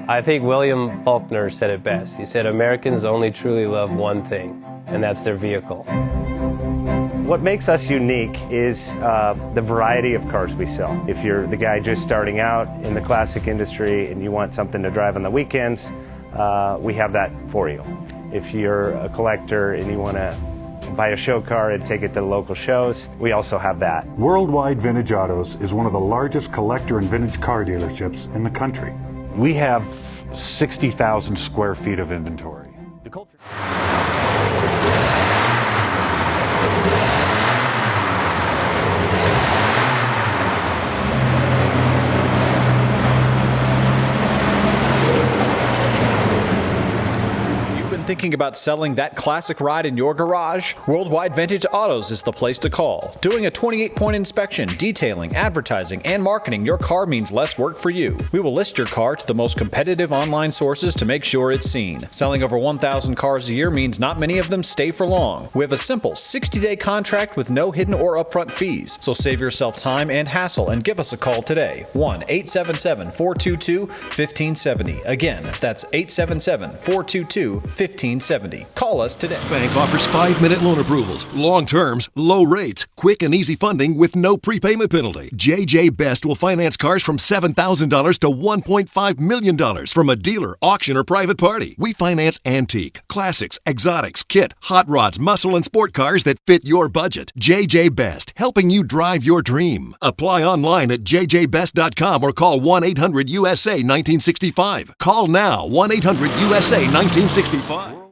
I think William Faulkner said it best. He said, Americans only truly love one thing, and that's their vehicle. What makes us unique is the variety of cars we sell. If you're the guy just starting out in the classic industry and you want something to drive on the weekends, we have that for you. If you're a collector and you want to buy a show car and take it to the local shows, we also have that. Worldwide Vintage Autos is one of the largest collector and vintage car dealerships in the country. We have 60,000 square feet of inventory. The culture. Thinking about selling that classic ride in your garage? Worldwide Vintage Autos is the place to call. Doing a 28-point inspection, detailing, advertising, and marketing your car means less work for you. We will list your car to the most competitive online sources to make sure it's seen. Selling over 1,000 cars a year means not many of them stay for long. We have a simple 60-day contract with no hidden or upfront fees. So save yourself time and hassle and give us a call today. 1-877-422-1570. Again, that's 877-422-1570. Call us today. Bank offers 5-minute loan approvals, long terms, low rates, quick and easy funding with no prepayment penalty. JJ Best will finance cars from $7,000 to $1.5 million from a dealer, auction, or private party. We finance antique, classics, exotics, kit, hot rods, muscle, and sport cars that fit your budget. JJ Best, helping you drive your dream. Apply online at jjbest.com or call 1-800-USA-1965. Call now, 1-800-USA-1965.